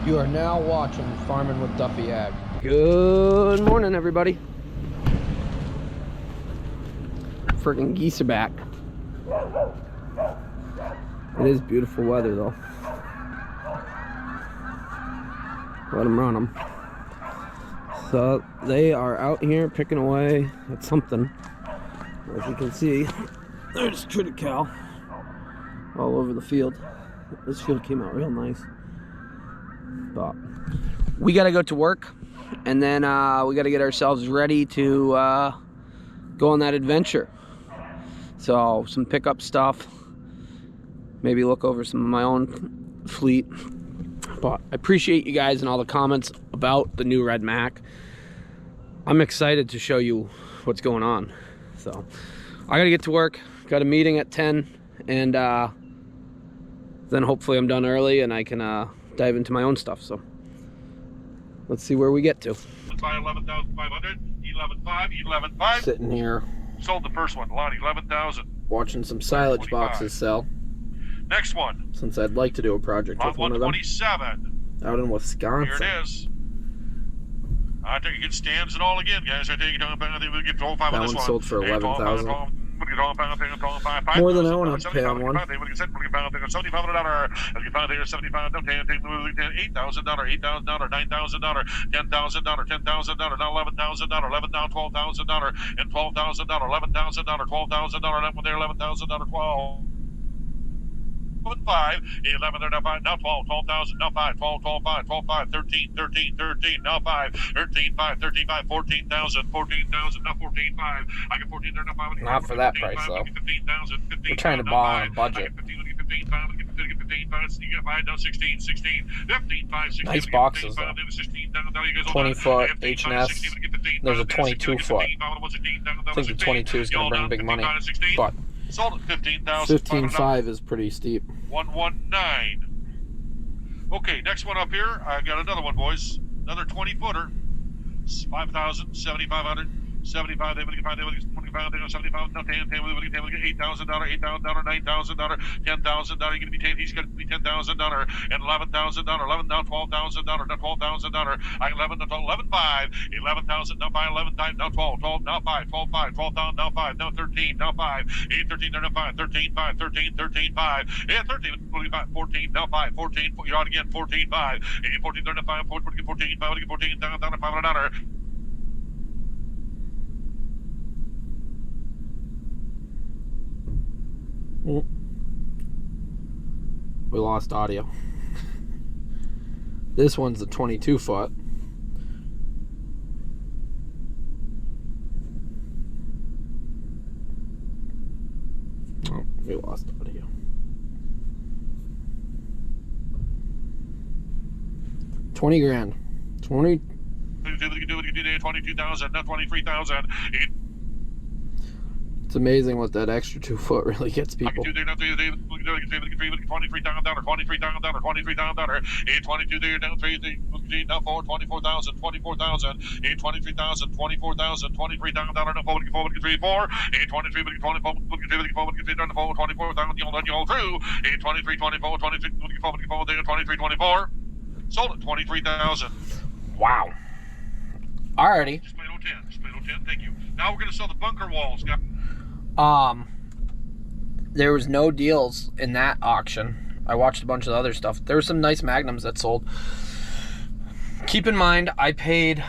You are now watching Farming with Duffy Ag. Good morning, everybody. Friggin' geese are back. It is beautiful weather, though. Let them run them. So they are out here picking away at something. As you can see, there's triticale all over the field. This field came out real nice. But we gotta go to work, and then we gotta get ourselves ready to go on that adventure. So some pickup stuff, maybe look over some of my own fleet. But I appreciate you guys and all the comments about the new red Mack. I'm excited to show you what's going on. So I gotta get to work, got a meeting at 10, and then hopefully I'm done early and I can dive into my own stuff. So let's see where we get to. By 11,500, 11,500, 11,500. Sitting here. Sold the first one, Lonnie, 11,000. Watching some silage boxes sell. Next one. Since I'd like to do a project with one of them. 127. Out in Wisconsin. Here it is. I think you get stands and all again, guys. I think you don't think we get 12,500 on this one. That one sold for 11,000. More than I want to pay on one. $7,500, $8,000, $8,000, $9,000, $10,000, $10,000, now $11,000, $11,000, now $12,000, and $12,000, $11,000, $12,000, that one there, $11,000, $12,000. 5, 11, now 5, now 12, 12,000, now 5, 12, 12, 5, 12, 5, 13, 13, 13, now 5, 13, 5, 13, 5, 14,000, 14,000, now 14, 5, I get 14 there, now 5, not for that price, though. 15,000, 15, we're trying to buy on a budget. 15, 5, 15, 5, you get 5, now 16, 16, 15, 5, 16, nice boxes, though. 20 foot H&S. There's a 22 foot. I think the 22 is going to bring big money, but sold at 15,000. 15.5 is pretty steep. 119. Okay, next one up here. I got another one, boys. Another 20 footer. 5,000, 7,500, 75. They would get 5. They would get 25. They would get 75. No, 10. They would get $8,000, $8,000, $9,000, $10,000. You're going to be 10. He's going to be $10,000 and $11,000, $11 now $12,000, now $12,000. I 11 now 11 5, 11,000 now 5, 11 5 now 12, 12 now 5, 12 5, 12,000 now 5, now 13 now 5, 8 13 now 5, 13 5, 13 13 5, 13 25 14 now 5, 14 you're out again 14 5, 8 14 now 5, 14 14 5, 14 down $500. We lost audio. This one's a 22 foot. Oh, we lost audio. 20 grand. 20. 22,000, not 23,000. It's amazing what that extra 2 foot really gets people. $23,000, $23,000, $22 there, down 3, now 4, 24,000, 24,000, 23,000, 24,000, $23,000, now 4, 3, 4, 23, 24, 24,000, you'll through, 23, 24, 23, 24, there, 23, 24, sold at 23,000. Wow. Alrighty. Just made 10, just made 10, thank you. Now we're going to sell the bunker walls, guys. There was no deals in that auction. I watched a bunch of other stuff. There were some nice magnums that sold. Keep in mind, I paid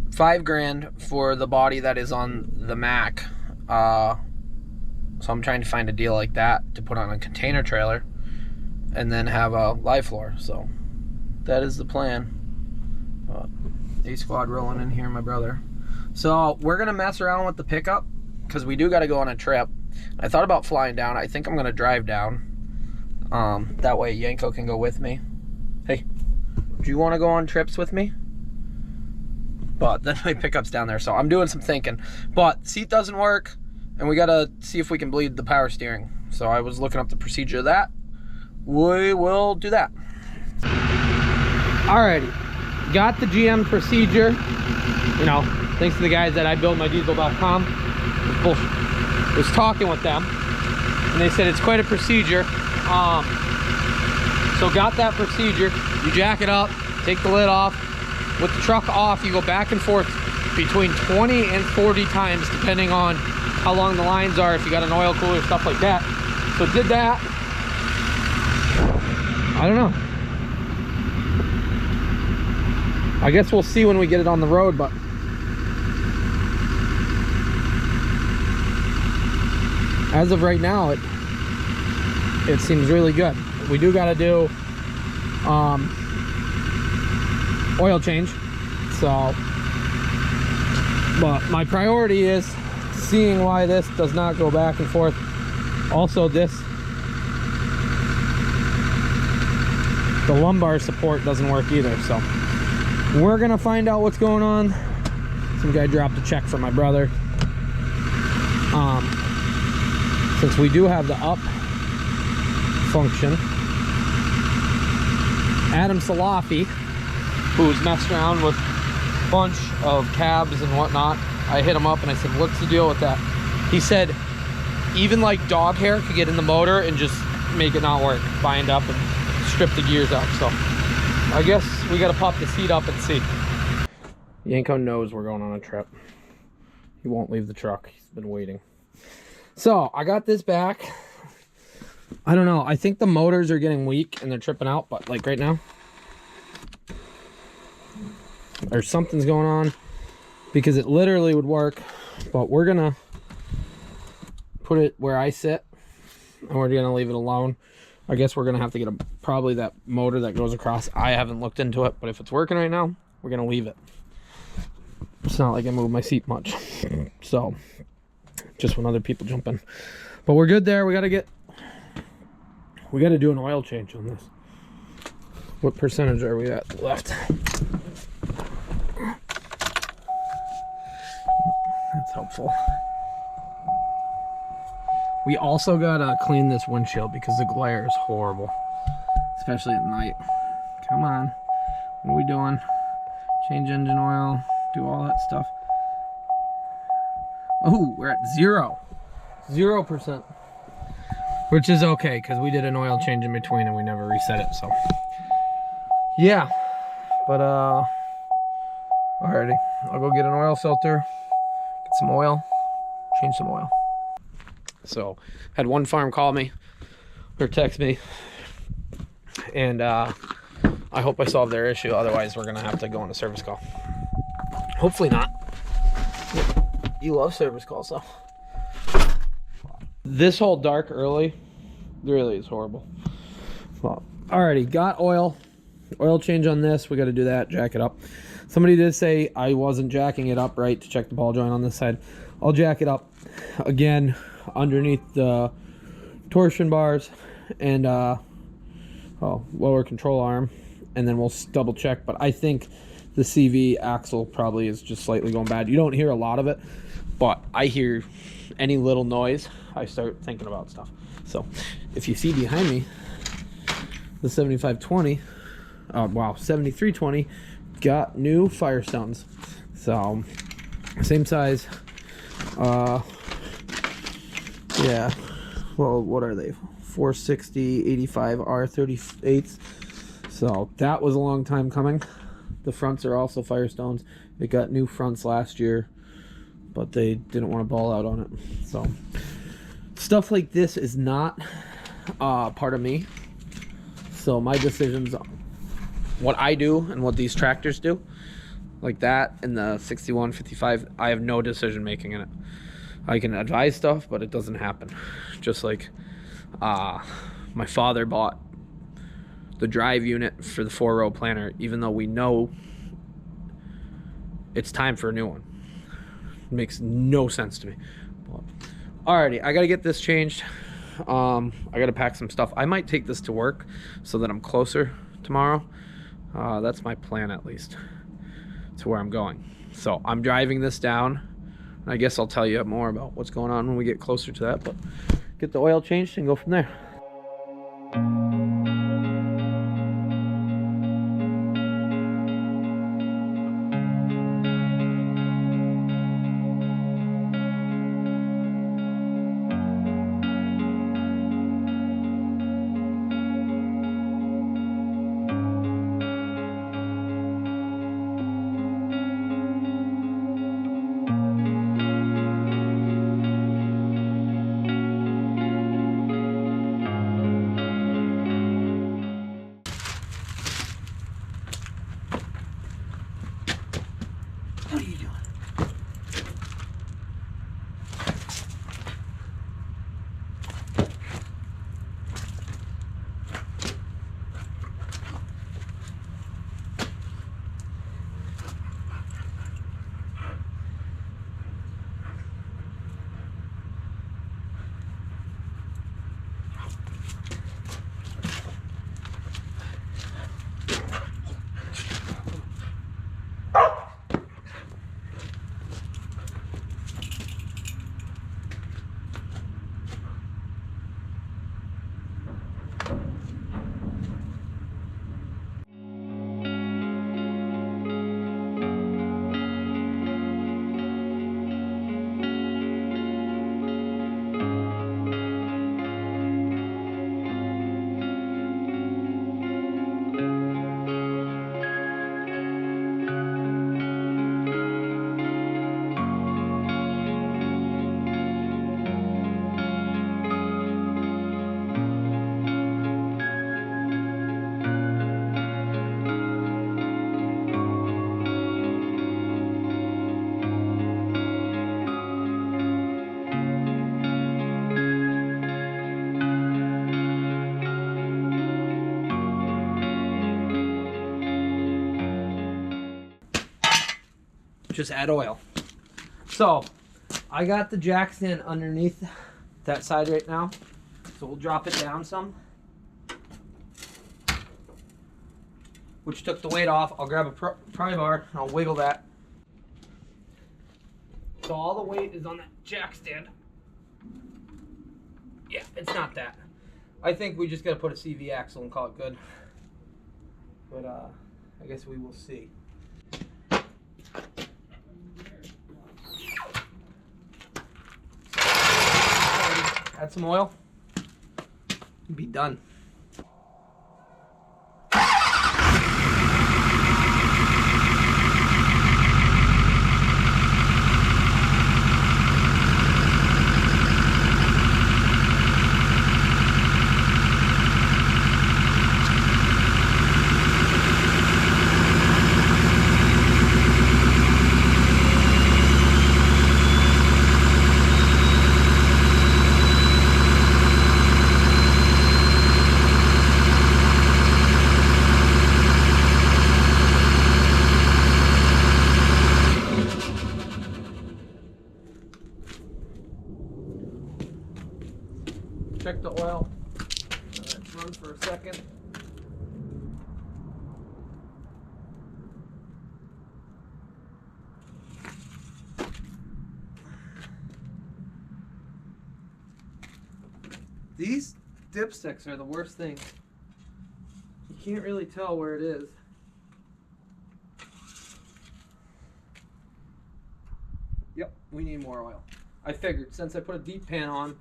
$5 grand for the body that is on the Mack. So I'm trying to find a deal like that to put on a container trailer and then have a live floor. So that is the plan. A squad rolling in here, my brother. So we're gonna mess around with the pickup because we do got to go on a trip. I thought about flying down. I think I'm gonna drive down. That way Yanko can go with me. Hey, do you want to go on trips with me? But then my pickup's down there, so I'm doing some thinking. But seat doesn't work, and we gotta see if we can bleed the power steering. So I was looking up the procedure of that. We will do that. Alrighty, got the GM procedure. You know, thanks to the guys at ibuildmydiesel.com. Was talking with them, and they said it's quite a procedure. So got that procedure. You jack it up, take the lid off. With the truck off, you go back and forth between 20 and 40 times, depending on how long the lines are, if you got an oil cooler, stuff like that. So did that. I don't know. I guess we'll see when we get it on the road, but as of right now, it seems really good. We do got to do oil change, so, but my priority is seeing why this does not go back and forth. Also, the lumbar support doesn't work either, so we're gonna find out what's going on. Some guy dropped a check for my brother. Since we do have the up function, Adam Salafi, who's messed around with a bunch of cabs and whatnot, I hit him up and I said, what's the deal with that? He said even like dog hair could get in the motor and just make it not work, bind up and strip the gears out. So I guess we gotta pop the seat up and see. Yanko knows we're going on a trip. He won't leave the truck. He's been waiting. So I got this back. I don't know. I think the motors are getting weak and they're tripping out, but like right now, or something's going on, because it literally would work. But we're gonna put it where I sit and we're gonna leave it alone. I guess we're gonna have to get probably that motor that goes across. I haven't looked into it, but if it's working right now, we're gonna leave it. It's not like I moved my seat much, so just when other people jump in. But we're good there. We gotta do an oil change on this. What percentage are we at left? That's helpful. We also gotta clean this windshield because the glare is horrible, especially at night. Come on, what are we doing? Change engine oil, do all that stuff. Oh, we're at 0%, which is okay because we did an oil change in between and we never reset it. So yeah, but alrighty, I'll go get an oil filter, get some oil, change some oil. So had one farm call me or text me, and I hope I solved their issue. Otherwise we're gonna have to go on a service call. Hopefully not. You love service calls though. This whole dark early really is horrible. Well, alrighty, got oil change on this. We got to do that, jack it up. Somebody did say I wasn't jacking it up right to check the ball joint on this side. I'll jack it up again underneath the torsion bars and lower control arm, and then we'll double check. But I think the CV axle probably is just slightly going bad. You don't hear a lot of it, but I hear any little noise, I start thinking about stuff. So if you see behind me, the 7320 got new Firestones. So same size. Yeah. Well, what are they? 460 85 R38s. So that was a long time coming. The fronts are also Firestones. It got new fronts last year, but they didn't want to ball out on it. So stuff like this is not part of me. So my decisions, what I do and what these tractors do, like that and the 6155, I have no decision making in it. I can advise stuff, but it doesn't happen. Just like my father bought the drive unit for the 4-row planter, even though we know it's time for a new one. It makes no sense to me. But, alrighty, I gotta get this changed. I gotta pack some stuff. I might take this to work so that I'm closer tomorrow. That's my plan, at least, to where I'm going. So I'm driving this down. I guess I'll tell you more about what's going on when we get closer to that, but get the oil changed and go from there. just add oil. So I got the jack stand underneath that side right now, so we'll drop it down some, which took the weight off. I'll grab a pry bar and I'll wiggle that. So all the weight is on that jack stand. Yeah, it's not that. I think we just gotta put a CV axle and call it good. But I guess we will see. Add some oil. Be done. Check the oil. Let's run for a second. These dipsticks are the worst thing. You can't really tell where it is. Yep, we need more oil. I figured since I put a deep pan on,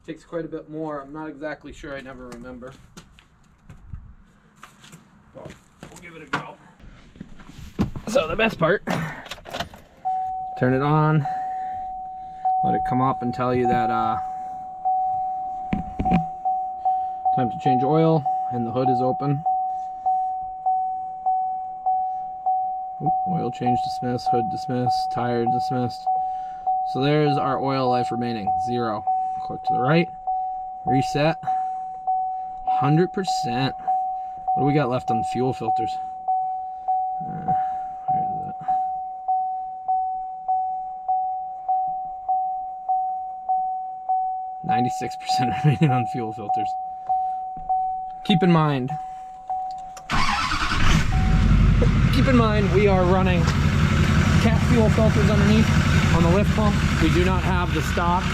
takes quite a bit more. I'm not exactly sure. I never remember. But we'll give it a go. So the best part, turn it on, let it come up and tell you that time to change oil, and the hood is open. Oop, oil change dismissed, hood dismissed, tire dismissed. So there's our oil life remaining, 0. Click to the right, reset, 100%. What do we got left on the fuel filters? Where is it? 96% remaining on fuel filters. Keep in mind, we are running cat fuel filters underneath on the lift pump. We do not have the stock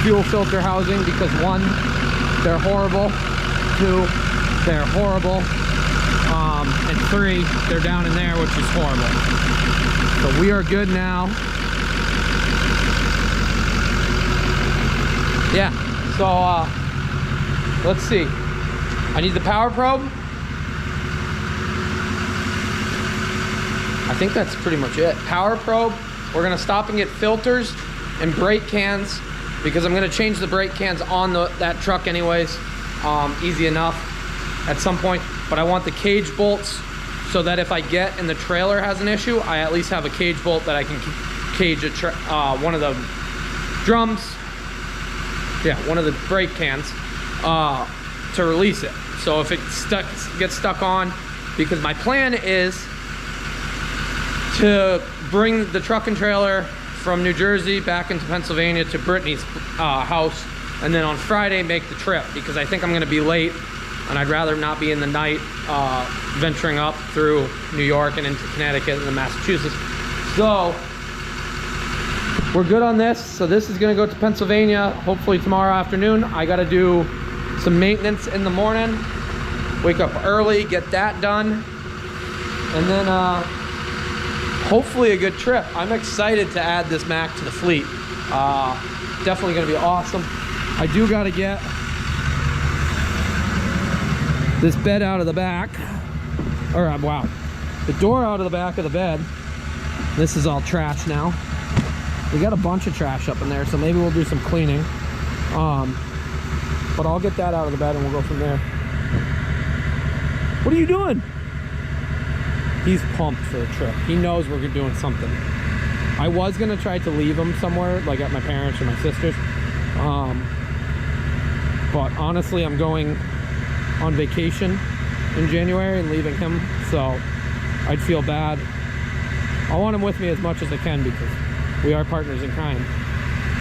fuel filter housing because 1, they're horrible, 2, they're horrible, and 3, they're down in there, which is horrible. So we are good now. Yeah, so let's see. I need the power probe. I think that's pretty much it. Power probe. We're gonna stop and get filters and brake cans, because I'm gonna change the brake cans on that truck anyways. Easy enough at some point, but I want the cage bolts so that if I get and the trailer has an issue, I at least have a cage bolt that I can cage one of the drums, yeah, one of the brake cans to release it. So if it gets stuck on, because my plan is to bring the truck and trailer from New Jersey back into Pennsylvania to Brittany's house, and then on Friday make the trip, because I think I'm gonna be late and I'd rather not be in the night venturing up through New York and into Connecticut and then Massachusetts. So we're good on this. So this is gonna go to Pennsylvania hopefully tomorrow afternoon. I gotta do some maintenance in the morning, wake up early, get that done, and then hopefully a good trip. I'm excited to add this Mack to the fleet. Definitely gonna be awesome. I do gotta get this bed out of the back, or wow, the door out of the back of the bed. This is all trash now. We got a bunch of trash up in there, so maybe we'll do some cleaning. But I'll get that out of the bed and we'll go from there. What are you doing? He's pumped for the trip. He knows we're doing something. I was gonna try to leave him somewhere, like at my parents' or my sister's. But honestly, I'm going on vacation in January and leaving him, so I'd feel bad I want him with me as much as I can because we are partners in crime.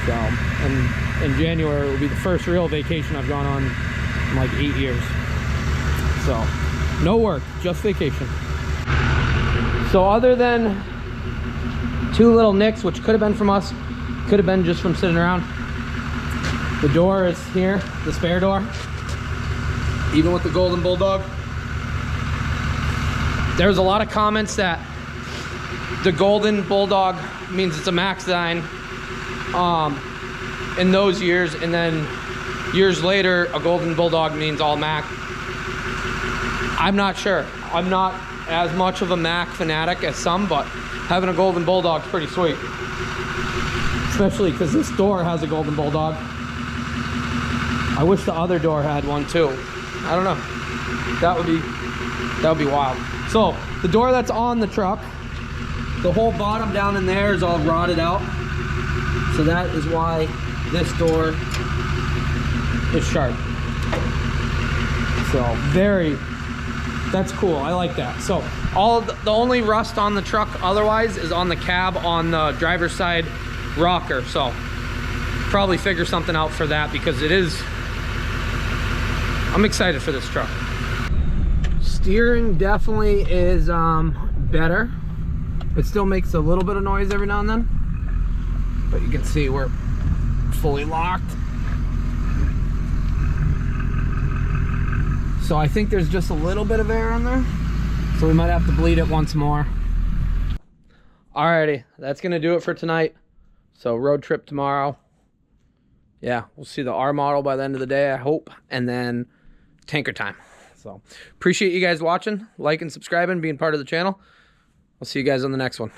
So, and in January will be the first real vacation I've gone on in like 8 years. So, no work, just vacation. So other than 2 little nicks, which could have been from us, could have been just from sitting around, the door is here, the spare door. Even with the Golden Bulldog. There's a lot of comments that the Golden Bulldog means it's a Mack design in those years, and then years later a Golden Bulldog means all Mack. I'm not sure. I'm not as much of a Mack fanatic as some, but having a Golden Bulldog's pretty sweet. Especially because this door has a Golden Bulldog. I wish the other door had one too. I don't know. That would be wild. So the door that's on the truck, the whole bottom down in there is all rotted out. So that is why this door is sharp. So that's cool. I like that. So the only rust on the truck otherwise is on the cab on the driver's side rocker. So probably figure something out for that because I'm excited for this truck. Steering definitely is better. It still makes a little bit of noise every now and then, but you can see we're fully locked. So I think there's just a little bit of air in there, so we might have to bleed it once more. Alrighty, that's gonna do it for tonight. So road trip tomorrow. Yeah, we'll see the R model by the end of the day, I hope, and then tanker time. So appreciate you guys watching, liking, subscribing, being part of the channel. I'll see you guys on the next one.